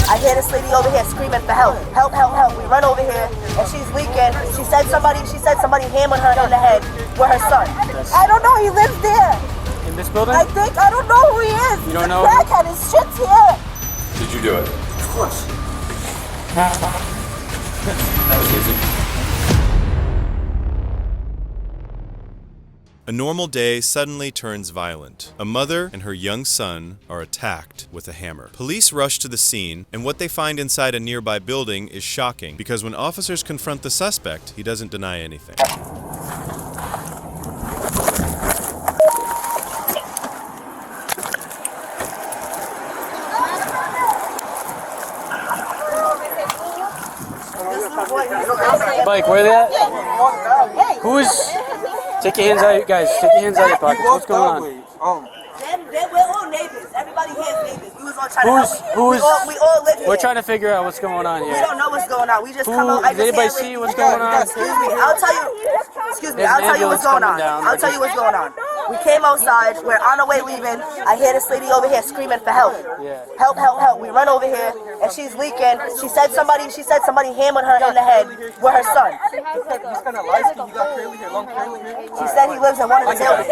I hear this lady over here screaming for help. Help, help, help. We run over here and she's leaking. She said somebody hammered her in the head with her son. I don't know, he lives there. In this building? I don't know who he is. You don't know? Crackhead, his shit's here. Did you do it? Of course. That was easy. A normal day suddenly turns violent. A mother and her young son are attacked with a hammer. Police rush to the scene, and what they find inside a nearby building is shocking, because when officers confront the suspect, he doesn't deny anything. Mike, where are they at? Who's... Take your hands out, guys. Take your hands out of your pockets. What's going on? We're all neighbors. Everybody here is neighbors. We was all trying to help. We all live here. We're trying to figure out what's going on We here. don't know what's going on. We just come out. Did anybody see what's going on? Excuse me. I'll tell you. Excuse me. I'll tell you what's going on. I'll tell you what's going on. We came outside. We're on our way leaving. I hear this lady over here screaming for help. Help, help, help. We run over here and she's leaking. She said somebody hammered her in the head with her son. She said he lives in one of the buildings.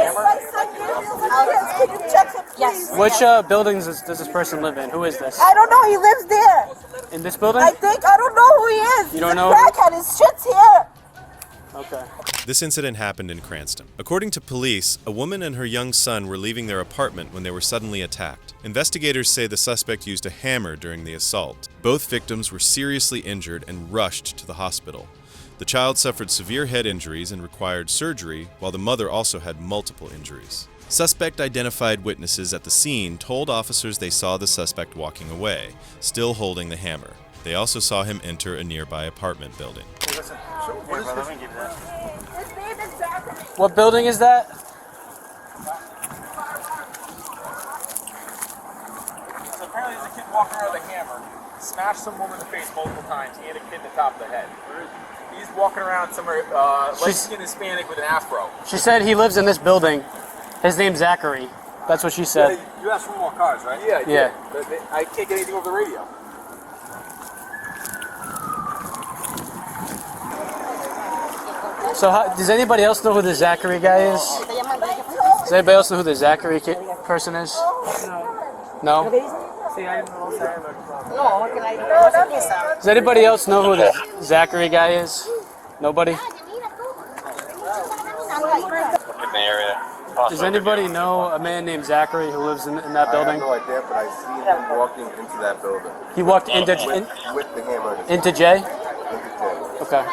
Yes. Which buildings does this person live in? Who is this? I don't know. He lives there. In this building? I don't know who he is. You don't know? Crackhead, his shit's here. Okay. This incident happened in Cranston. According to police, a woman and her young son were leaving their apartment when they were suddenly attacked. Investigators say the suspect used a hammer during the assault. Both victims were seriously injured and rushed to the hospital. The child suffered severe head injuries and required surgery, while the mother also had multiple injuries. Suspect-identified witnesses at the scene told officers they saw the suspect walking away, still holding the hammer. They also saw him enter a nearby apartment building. What building is that? So apparently there's a kid walking around with a hammer, smashed some woman in the face multiple times, and a kid in the top of the head. He's walking around somewhere, light-skinned Hispanic with an afro. She said he lives in this building. His name's Zachary. That's what she said. Yeah, you asked for more cars, right? Yeah, yeah. But I can't get anything over the radio. So does anybody else know who the Zachary guy is? Does anybody else know who the Zachary person is? No? Does anybody else know who the Zachary guy is? Nobody? Does anybody know a man named Zachary who lives in that building? I have no idea, but I see him walking into that building. He walked with the hammer. Into J? Into J. Okay.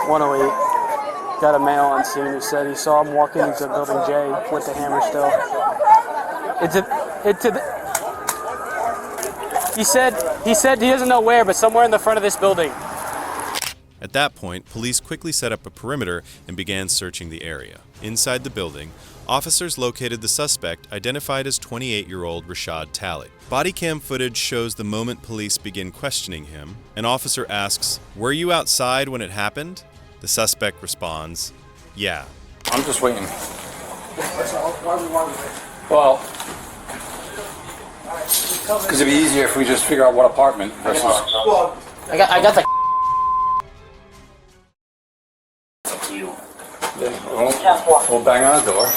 108. Got a male on scene who said he saw him walking into building J with the hammer still. He said he doesn't know where, but somewhere in the front of this building. At that point, police quickly set up a perimeter and began searching the area. Inside the building, officers located the suspect, identified as 28-year-old Rashad Talley. Bodycam footage shows the moment police begin questioning him. An officer asks, "Were you outside when it happened?" The suspect responds, "Yeah." I'm just waiting. Well, because it'd be easier if we just figure out what apartment versus... I got the... We'll bang on the door.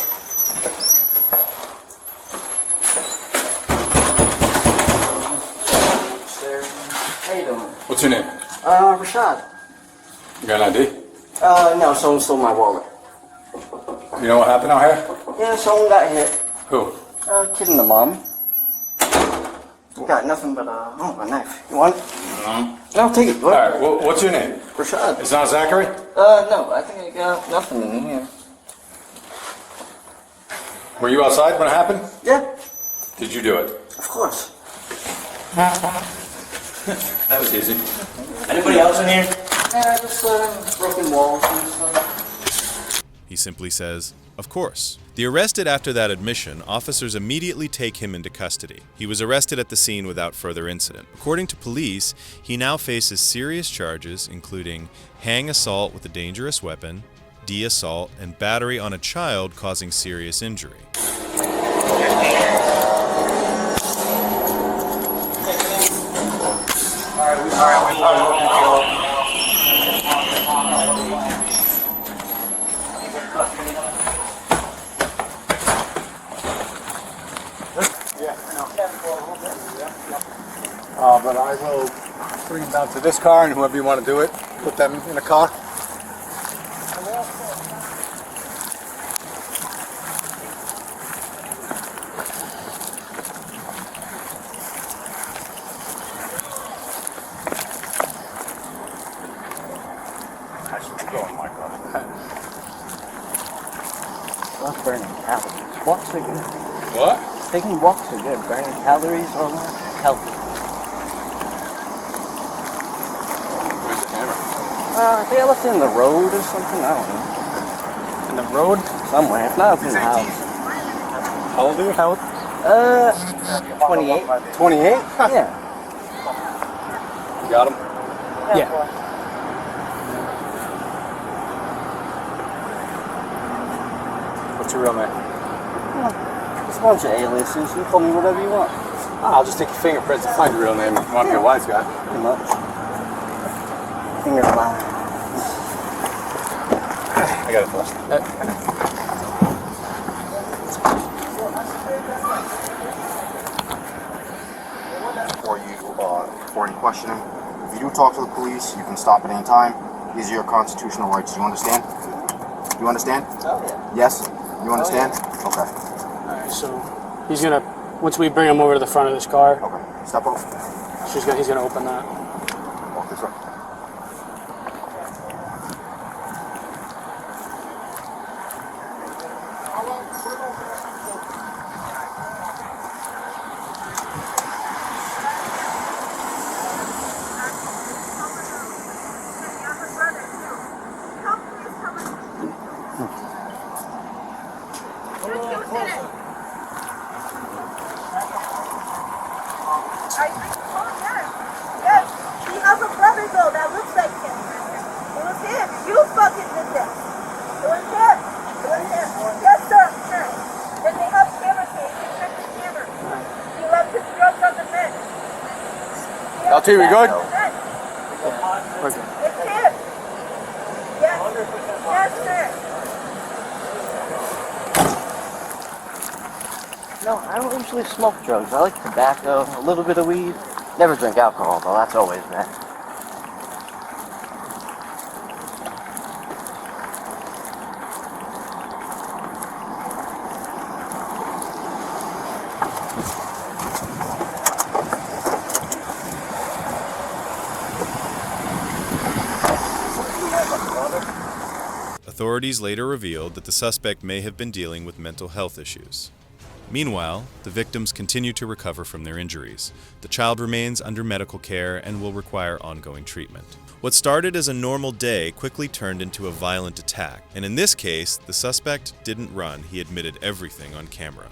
How you doing? What's your name? Rashad. You got an ID? No, someone stole my wallet. You know what happened out here? Yeah, someone got hit. Who? Kid and the mom. Got nothing but a knife. You want it? No, take it. What? Alright, what's your name? Rashad. It's not Zachary? No, I think I got nothing in here. Were you outside when it happened? Yeah, Did you do it? of course. That was easy. Anybody else in here? Yeah, just broken walls and stuff. He simply says, "Of course." The arrested after that admission, officers immediately take him into custody. He was arrested at the scene without further incident. According to police, he now faces serious charges, including hang assault with a dangerous weapon, de-assault, and battery on a child causing serious injury. But I will bring them down to this car, and whoever you want to do it, put them in a car. I should go in my car. Not burning calories. Walks are good. What? Taking walks are good. Burning calories are healthy. Where's the camera? I think I left it in the road or something. I don't know. In the road? Somewhere. If not, it's in the house. How old are you? 28. 28? Yeah. You got them? Yeah. What's your real name? Just a bunch of aliases. You call me whatever you want. I'll just take your fingerprints and find your real name if you want to be a wise guy. Pretty much. Finger line. I got it first. For any questioning. If you do talk to the police, you can stop at any time. These are your constitutional rights. Do you understand? Do you understand? Oh, yeah. Yes? You understand? Okay. Alright, so he's gonna, once we bring him over to the front of this car, Okay. Step up. he's gonna open that. Walk this up. Yes, he has a brother though that looks like him. It was him. You fucking did this. It was him. It was him. Yes, sir. Sir. And they have cameras here. You can check the camera. He left his drugs on the bench. LT, we good? We're good. It's him. Yes. Yes, sir. No, I don't usually smoke drugs. I like tobacco, a little bit of weed. Never drink alcohol, though. That's always bad. Authorities later revealed that the suspect may have been dealing with mental health issues. Meanwhile, the victims continue to recover from their injuries. The child remains under medical care and will require ongoing treatment. What started as a normal day quickly turned into a violent attack, and in this case, the suspect didn't run. He admitted everything on camera.